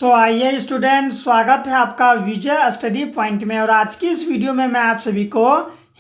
तो आइए स्टूडेंट, स्वागत है आपका विजय स्टडी पॉइंट में। और आज की इस वीडियो में मैं आप सभी को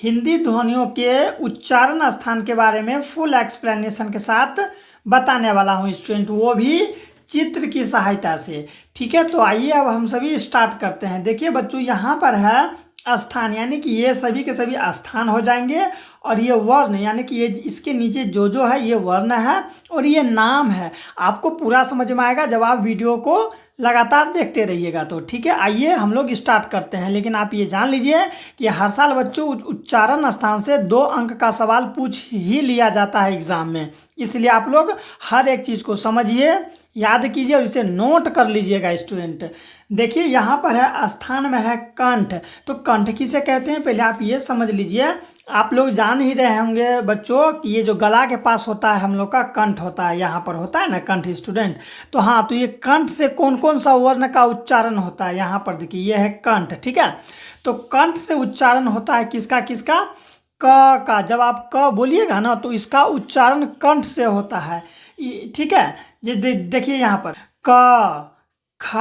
हिंदी ध्वनियों के उच्चारण स्थान के बारे में फुल एक्सप्लेनेशन के साथ बताने वाला हूं स्टूडेंट, वो भी चित्र की सहायता से। ठीक है, तो आइए अब हम सभी स्टार्ट करते हैं। देखिए बच्चों, यहाँ पर है स्थान, यानी कि ये सभी के सभी स्थान हो जाएंगे। और ये वर्ण, यानी कि ये इसके नीचे जो जो है ये वर्ण है और ये नाम है। आपको पूरा समझ में आएगा जब आप वीडियो को लगातार देखते रहिएगा तो। ठीक है, आइए हम लोग स्टार्ट करते हैं। लेकिन आप ये जान लीजिए कि हर साल बच्चों उच्चारण स्थान से 2 अंक का सवाल पूछ ही लिया जाता है एग्जाम में। इसलिए आप लोग हर एक चीज़ को समझिए, याद कीजिए और इसे नोट कर लीजिएगा स्टूडेंट। देखिए यहाँ पर है स्थान में है कंठ। तो कंठ किसे कहते हैं पहले आप ये समझ लीजिए। आप लोग जान ही रहे होंगे बच्चों कि ये जो गला के पास होता है हम लोग का कंठ होता है, यहाँ पर होता है ना कंठ स्टूडेंट। तो हाँ, तो ये कंठ से कौन कौन सा वर्ण का उच्चारण होता है, यहाँ पर देखिए ये है कंठ। ठीक है, तो कंठ से उच्चारण होता है किसका किसका, क का। जब आप क बोलिएगा ना तो इसका उच्चारण कंठ से होता है। ठीक है, ये देखिए यहाँ पर क, ख,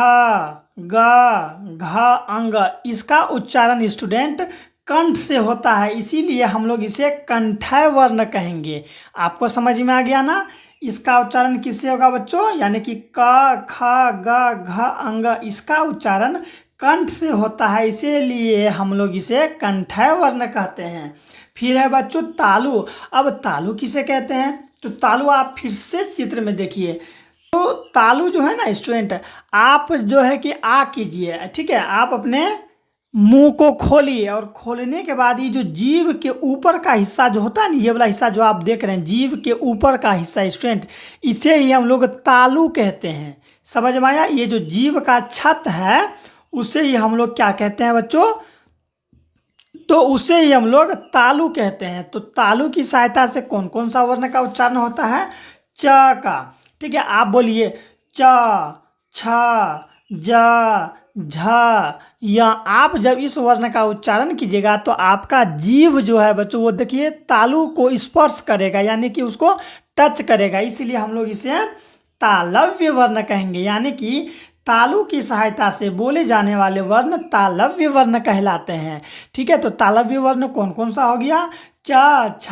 ग, घ, अंग, इसका उच्चारण स्टूडेंट कंठ से होता है। इसीलिए हम लोग इसे कंठय वर्ण कहेंगे। आपको समझ में आ गया ना। इसका उच्चारण किससे होगा बच्चों, यानी कि क, ख, ग, घ, अंग, इसका उच्चारण कंठ से होता है। इसीलिए हम लोग इसे कंठय वर्ण कहते हैं। फिर है बच्चों तालु। अब तालु किसे कहते हैं, तो तालु आप फिर से चित्र में देखिए। तो तालु जो है ना स्टूडेंट, आप जो है कि आ कीजिए। ठीक है, आप अपने मुंह को खोलिए और खोलने के बाद ये जो जीभ के ऊपर का हिस्सा जो होता है ना, ये वाला हिस्सा जो आप देख रहे हैं जीभ के ऊपर का हिस्सा स्टूडेंट, इसे ही हम लोग तालु कहते हैं। समझ में आया। ये जो जीभ का छत है उसे ही हम लोग क्या कहते हैं बच्चों, तो उसे ही हम लोग तालु कहते हैं। तो तालु की सहायता से कौन कौन सा वर्ण का उच्चारण होता है, च का। ठीक है, आप बोलिए च, छ, ज, झ, या आप जब इस वर्ण का उच्चारण कीजिएगा तो आपका जीभ जो है बच्चों वो देखिए तालु को स्पर्श करेगा, यानी कि उसको टच करेगा। इसीलिए हम लोग इसे तालव्य वर्ण कहेंगे। यानी कि तालु की सहायता से बोले जाने वाले वर्ण तालव्य वर्ण कहलाते हैं। ठीक है, तो तालव्य वर्ण कौन कौन सा हो गया, च, छ,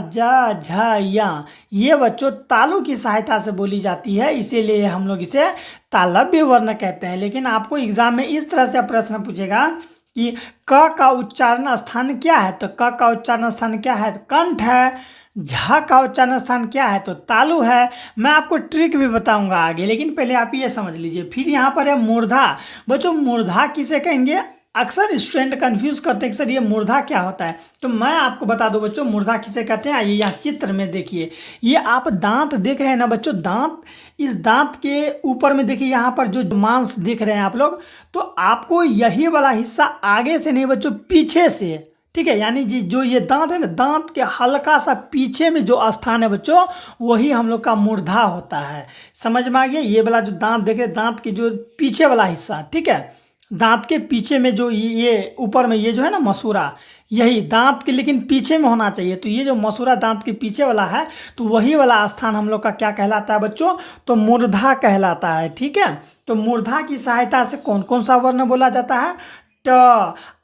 ज, झ, या, ये बच्चों तालु की सहायता से बोली जाती है। इसीलिए हम लोग इसे तालव्य वर्ण कहते हैं। लेकिन आपको एग्जाम में इस तरह से प्रश्न पूछेगा कि क का उच्चारण स्थान क्या है, तो क का उच्चारण स्थान क्या है, तो कंठ है। झ का उच्चारण स्थान क्या है, तो तालु है। मैं आपको ट्रिक भी बताऊंगा आगे, लेकिन पहले आप ये समझ लीजिए। फिर यहाँ पर है मूर्धा। बच्चों मूर्धा किसे कहेंगे, अक्सर स्टूडेंट कंफ्यूज करते हैं कि सर ये मूर्धा क्या होता है। तो मैं आपको बता दूं बच्चों मूर्धा किसे कहते हैं। आइए यहाँ चित्र में देखिए, ये आप दांत देख रहे हैं ना बच्चों, दांत, इस दांत के ऊपर में देखिए यहाँ पर जो मांस देख रहे हैं आप लोग, तो आपको यही वाला हिस्सा आगे से नहीं बच्चों पीछे से। ठीक है, यानी जी जो ये दांत है ना, दांत के हल्का सा पीछे में जो स्थान है बच्चों वही हम लोग का मूर्धा होता है। समझ में आ गया। ये वाला जो दांत देख रहे हैं, दांत के जो पीछे वाला हिस्सा, ठीक है, दांत के पीछे में जो ये ऊपर में ये जो है ना मसूरा, यही दांत के लेकिन पीछे में होना चाहिए। तो ये जो मसूरा दांत के पीछे वाला है तो वही वाला स्थान हम लोग का क्या कहलाता है बच्चों, तो मूर्धा कहलाता है। ठीक है, तो मूर्धा की सहायता से कौन कौन सा वर्ण बोला जाता है, ट।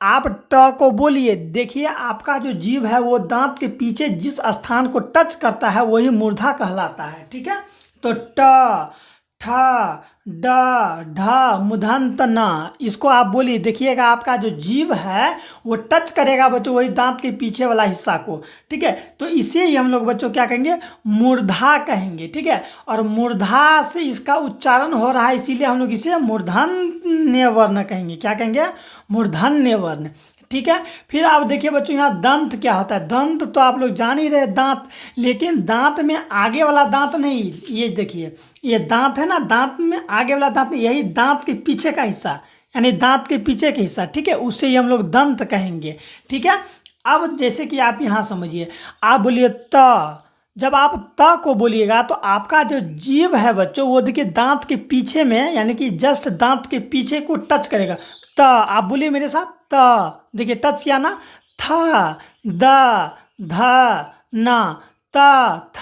आप ट को बोलिए, देखिए आपका जो जीभ है वो दांत के पीछे जिस स्थान को टच करता है वही मूर्धा कहलाता है। ठीक है, तो ट, ठ, ड, ढ, मूर्धन्त न, इसको आप बोलिए। देखिएगा आपका जो जीभ है वो टच करेगा बच्चों वही दांत के पीछे वाला हिस्सा को। ठीक है, तो इसे ही हम लोग बच्चों क्या कहेंगे, मूर्धा कहेंगे। ठीक है, और मूर्धा से इसका उच्चारण हो रहा है इसीलिए हम लोग इसे मूर्धन्य वर्ण कहेंगे। क्या कहेंगे, मूर्धन्य वर्ण। ठीक है, फिर आप देखिए बच्चों यहाँ दंत क्या होता है। दंत तो आप लोग जान ही रहे दांत, लेकिन दांत में आगे वाला दांत नहीं, ये देखिए ये दांत है ना, दांत में आगे वाला दांत नहीं, यही दांत के पीछे का हिस्सा, यानी दांत के पीछे का हिस्सा। ठीक है, उससे ही हम लोग दंत कहेंगे। ठीक है, अब जैसे कि आप यहाँ समझिए, आप बोलिए त। जब आप त को बोलिएगा तो आपका जो जीभ है बच्चों वो देखिए दांत के पीछे में, यानी कि जस्ट दांत के पीछे को टच करेगा। त, आप बोलिए मेरे साथ, त, देखिए टच किया ना, थ, द, ध, न, त, थ,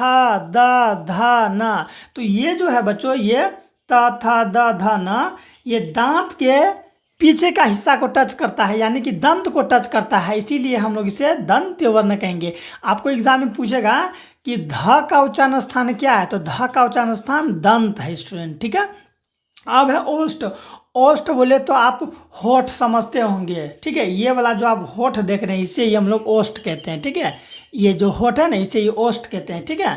द, ध, न। तो ये जो है बच्चों ये त, थ, द, ध, न, ये दांत के पीछे का हिस्सा को टच करता है, यानी कि दंत को टच करता है, इसीलिए हम लोग इसे दंत्य वर्ण कहेंगे। आपको एग्जाम में पूछेगा कि ध का उच्चारण स्थान क्या है, तो ध का उच्चारण स्थान दंत है स्टूडेंट, ठीक है। अब है ओष्ठ। ओष्ठ बोले तो आप होठ समझते होंगे, ठीक है। ये वाला जो आप होठ देख रहे हैं इसे ही हम लोग ओष्ठ कहते हैं, ठीक है। ये जो होठ है ना इसे ही ओष्ठ कहते हैं, ठीक है।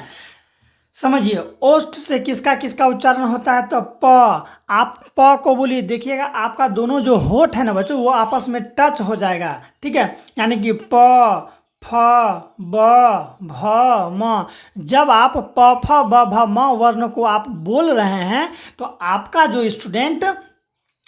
समझिए ओष्ठ से किसका किसका उच्चारण होता है, तो प। आप प को बोलिए, देखिएगा आपका दोनों जो होठ है ना बच्चों वो आपस में टच हो जाएगा, ठीक है। यानी कि प, फ, ब, भ, म। जब आप प, फ, ब, भ, म वर्ण को आप बोल रहे हैं तो आपका जो स्टूडेंट,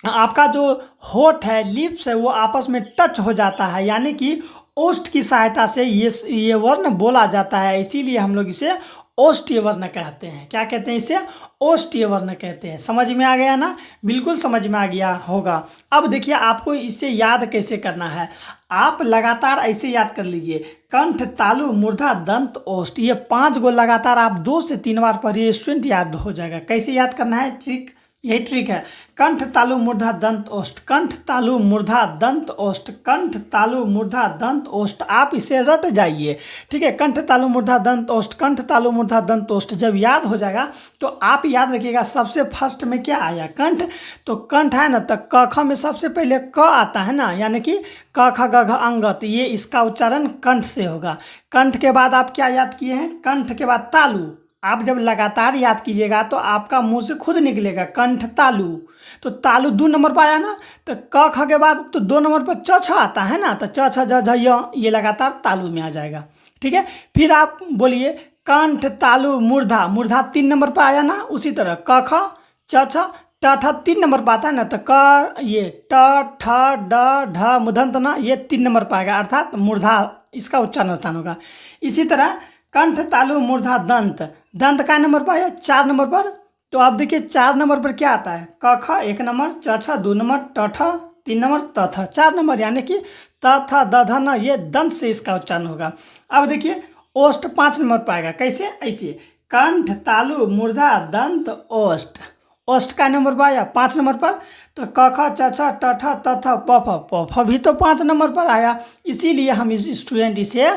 आपका जो होठ है, लिप्स है, वो आपस में टच हो जाता है, यानी कि ओष्ठ की सहायता से ये वर्ण बोला जाता है, इसीलिए हम लोग इसे ओष्ठीय वर्ण कहते हैं। क्या कहते हैं इसे? ओष्ठीय वर्ण कहते हैं। समझ में आ गया ना? बिल्कुल समझ में आ गया होगा। अब देखिए आपको इसे याद कैसे करना है, आप लगातार ऐसे याद कर लीजिए, कंठ, तालु, मूर्धा, दंत, ओष्ठ, ये 5 गो लगातार आप 2 से 3 बार पढ़िए, स्टूडेंट याद हो जाएगा। कैसे याद करना है? ट्रिक यही ट्रिक है। कंठ, तालु, मूर्धा, दंत, ओष्ठ, कंठ, तालु, मूर्धा, दंत, ओष्ठ, कंठ, तालु, मूर्धा, दंत, ओष्ठ। आप इसे रट जाइए, ठीक है। कंठ, तालु, मूर्धा, दंत, ओष्ठ, कंठ, तालु, मूर्धा, दंत, ओष्ठ। जब याद हो जाएगा तो आप याद रखिएगा सबसे फर्स्ट में क्या आया, कंठ। तो कंठ है ना, तो क ख में सबसे पहले क आता है ना, यानी कि क ख ग घ अंग, तो ये इसका उच्चारण कंठ से होगा। कंठ के बाद आप क्या याद किए हैं? कंठ के बाद तालु। आप जब लगातार याद कीजिएगा तो आपका मुंह से खुद निकलेगा कंठ तालु। तो तालु 2 नंबर पर आया ना, तो क ख के बाद तो 2 नंबर पर च छ आता है ना, तो च छ ज झ य, ये लगातार तालु में आ जाएगा, ठीक है। फिर आप बोलिए कंठ, तालु, मूर्धा। मूर्धा 3 नंबर पर आया ना, उसी तरह क ख च छ ट ठ 3 नंबर पर आता है ना, तो क, ये ट ठ ड ढ मुधंत ना, ये 3 नंबर पर आएगा, अर्थात मूर्धा इसका उच्चारण स्थान होगा। इसी तरह कंठ, तालु, मूर्धा, दंत। दंत का नंबर पर है 4 नंबर पर, तो आप देखिए 4 नंबर पर क्या आता है, क ख 1 नंबर, च छ 2 नंबर, ट ठ 3 नंबर, त थ 4 नंबर, यानी कि त थ द ध न, ये दंत से इसका उच्चारण होगा। अब देखिए ओष्ठ 5 नंबर पर आएगा, कैसे? ऐसे कंठ, तालु, मूर्धा, दंत, ओष्ठ। ओष्ठ का नंबर पर आया 5 नंबर पर, तो क ख च छ ट ठ त थ प फ, प फ भी तो 5 नंबर पर आया। इसीलिए हम इस स्टूडेंट इसे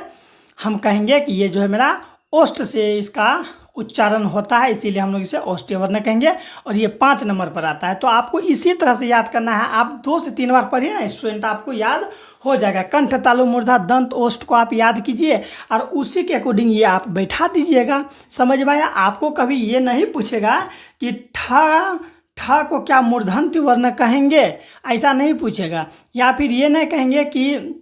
हम कहेंगे कि ये जो है मेरा ओष्ठ से इसका उच्चारण होता है, इसीलिए हम लोग इसे ओष्ठीय वर्ण कहेंगे, और ये 5 नंबर पर आता है। तो आपको इसी तरह से याद करना है, आप 2 से 3 बार पढ़िए ना स्टूडेंट, आपको याद हो जाएगा। कंठ, तालु, मूर्धा, दंत, ओष्ठ को आप याद कीजिए और उसी के अकॉर्डिंग ये आप बैठा दीजिएगा। समझ में आया? आपको कभी ये नहीं पूछेगा कि ठ को क्या मूर्धन्य वर्ण कहेंगे, ऐसा नहीं पूछेगा। या फिर ये नहीं कहेंगे कि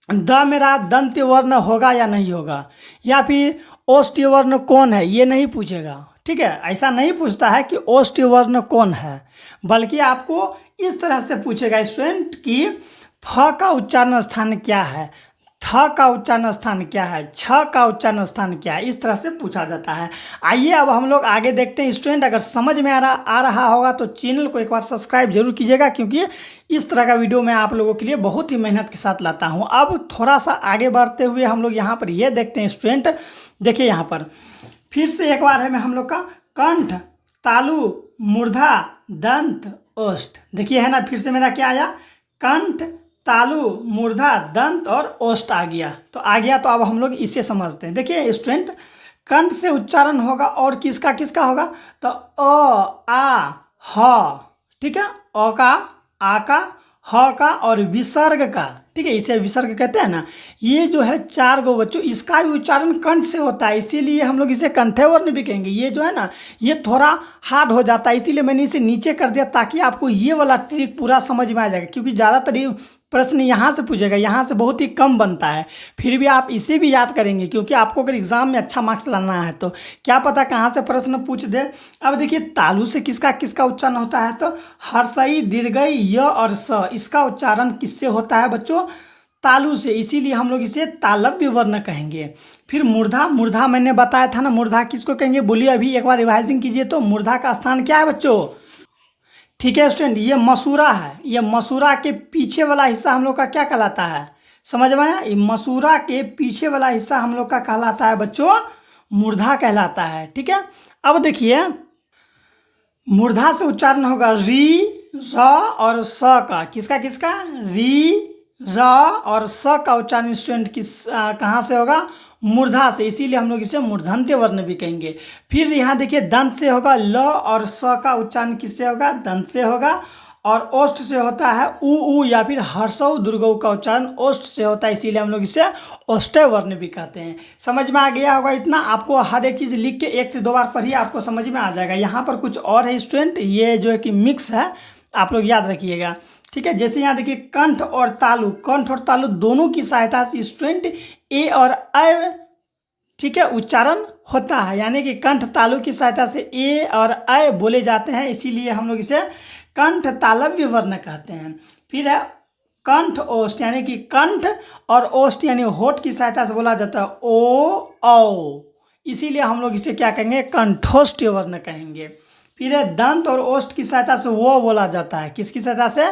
द मेरा दंत्य वर्ण होगा या नहीं होगा, या फिर ओष्ठीय वर्ण कौन है, ये नहीं पूछेगा, ठीक है। ऐसा नहीं पूछता है कि ओष्ठीय वर्ण कौन है, बल्कि आपको इस तरह से पूछेगा स्टूडेंट कि फ का उच्चारण स्थान क्या है, थ का उच्चारण स्थान क्या है, छ का उच्चारण स्थान क्या है, इस तरह से पूछा जाता है। आइए अब हम लोग आगे देखते हैं स्टूडेंट। अगर समझ में आ रहा होगा तो चैनल को एक बार सब्सक्राइब जरूर कीजिएगा, क्योंकि इस तरह का वीडियो मैं आप लोगों के लिए बहुत ही मेहनत के साथ लाता हूं। अब थोड़ा सा आगे बढ़ते हुए हम लोग यहाँ पर ये देखते हैं स्टूडेंट, देखिए यहाँ पर फिर से एक बार है मैं हम लोग का कंठ, तालु, मूर्धा, दंत, ओष्ठ। देखिए है ना, फिर से मेरा क्या आया, कंठ, तालु, मूर्धा, दंत और ओष्ठ आ गया। तो आ गया, तो अब हम लोग इसे समझते हैं। देखिए स्टूडेंट, कंठ से उच्चारण होगा और किसका किसका होगा, तो अ, आ, ह, ठीक है। अ का, आ का, ह का और विसर्ग का, ठीक है, इसे विसर्ग कहते हैं ना। ये जो है 4 गो बच्चों, इसका भी उच्चारण कंठ से होता है, इसीलिए हम लोग इसे कंठे वर्ण भी कहेंगे। ये जो है ना, ये थोड़ा हार्ड हो जाता है, इसीलिए मैंने इसे नीचे कर दिया ताकि आपको ये वाला ट्रिक पूरा समझ में आ जाएगा, क्योंकि ज़्यादातर ये प्रश्न यहाँ से पूछेगा, यहाँ से बहुत ही कम बनता है। फिर भी आप इसे भी याद करेंगे, क्योंकि आपको अगर एग्जाम में अच्छा मार्क्स लाना है तो क्या पता कहाँ से प्रश्न पूछ दे। अब देखिए तालु से किसका किसका उच्चारण होता है, तो हर्षई, दीर्घई, य और स, इसका उच्चारण किससे होता है बच्चों, तालु से, इसीलिए हम लोग इसे तालव्य वर्ण कहेंगे। फिर मूर्धा, मूर्धा मैंने बताया था ना, मूर्धा किसको कहेंगे, बोलिए अभी एक बार रिवाइजिंग कीजिए। तो मूर्धा का स्थान क्या है बच्चों, ठीक है स्टूडेंट, ये मसूरा है। ये मसूरा के पीछे वाला हिस्सा हम लोग का क्या कहलाता है, समझ में आया? ये मसूरा के पीछे वाला हिस्सा हम लोग का कहलाता है बच्चों मूर्धा कहलाता है, ठीक है। अब देखिए मूर्धा से उच्चारण होगा री, र और स का किसका किसका री र और स का उच्चारण स्टूडेंट कहाँ से होगा? मूर्धा से, इसीलिए हम लोग इसे मूर्धन्य वर्ण भी कहेंगे। फिर यहाँ देखिए दंत से होगा ल और स का उच्चारण किससे होगा? दंत से होगा। और ओष्ठ से होता है उ या फिर हर्षौ दुर्गौ का उच्चारण ओष्ठ से होता है, इसीलिए हम लोग इसे ओष्ठ्य वर्ण भी कहते हैं। समझ में आ गया होगा इतना? आपको हर एक चीज़ लिख के 1 से 2 बार पढ़िए, आपको समझ में आ जाएगा। यहाँ पर कुछ और है स्टूडेंट, ये जो है कि मिक्स है, आप लोग याद रखिएगा, ठीक है। जैसे यहाँ देखिए कंठ और तालु, कंठ और तालु दोनों की सहायता से स्टूडेंट ए और अ, ठीक है, उच्चारण होता है, यानी कि कंठ तालु की सहायता से ए और अ बोले जाते हैं, इसीलिए हम लोग इसे कंठ तालव्य वर्ण कहते हैं। फिर है कंठ ओष्ठ, यानी कि कंठ और ओष्ठ यानी होठ की सहायता से बोला जाता है ओ औ, इसीलिए हम लोग इसे क्या कहेंगे? कंठोष्ठ्य वर्ण कहेंगे। फिर है दंत और ओष्ठ की सहायता से वो बोला जाता है, किसकी सहायता से?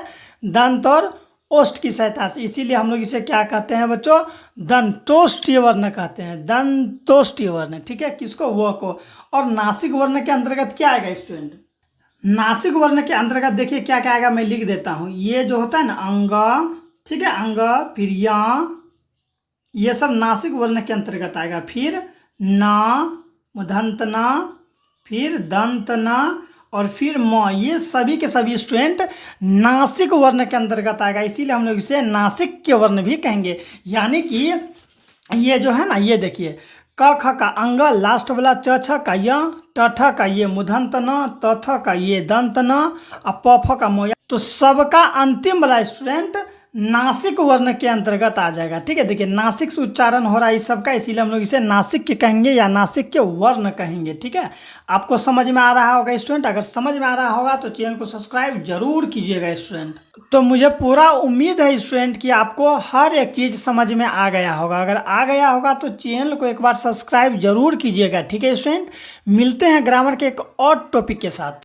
दंत और ओष्ठ की सहायता से, इसीलिए हम लोग इसे क्या कहते हैं बच्चों? दंतोष्ठ्य वर्ण कहते हैं, दंतोष्ठ्य वर्ण, ठीक है, किसको? वो को। और नासिक वर्ण के अंतर्गत क्या आएगा स्टूडेंट? नासिक वर्ण के अंतर्गत देखिए क्या क्या आएगा, मैं लिख देता हूँ। ये जो होता है ना अंग, ठीक है, अंग, फिर या, ये सब नासिक वर्ण के अंतर्गत आएगा। फिर ना, मूर्धन्य ना, फिर दंत ना, और फिर म, ये सभी के सभी स्टूडेंट नासिक वर्ण के अंतर्गत आएगा, इसीलिए हम लोग इसे नासिक के वर्ण भी कहेंगे। यानी कि ये जो है ना, ये देखिए क ख का अंग, लास्ट वाला च छ का य, ट ठ का ये, मूर्धन्य न, त थ का ये, दंत न, और प फ का मोया, तो सबका अंतिम वाला स्टूडेंट नासिक वर्ण के अंतर्गत आ जाएगा, ठीक है। देखिए नासिक से उच्चारण हो रहा है इस सबका, इसीलिए हम लोग इसे नासिक के कहेंगे या नासिक के वर्ण कहेंगे, ठीक है। आपको समझ में आ रहा होगा स्टूडेंट? अगर समझ में आ रहा होगा तो चैनल को सब्सक्राइब जरूर कीजिएगा स्टूडेंट। तो मुझे पूरा उम्मीद है स्टूडेंट कि आपको हर एक चीज़ समझ में आ गया होगा। अगर आ गया होगा तो चैनल को एक बार सब्सक्राइब जरूर कीजिएगा, ठीक है स्टूडेंट। मिलते हैं ग्रामर के एक और टॉपिक के साथ।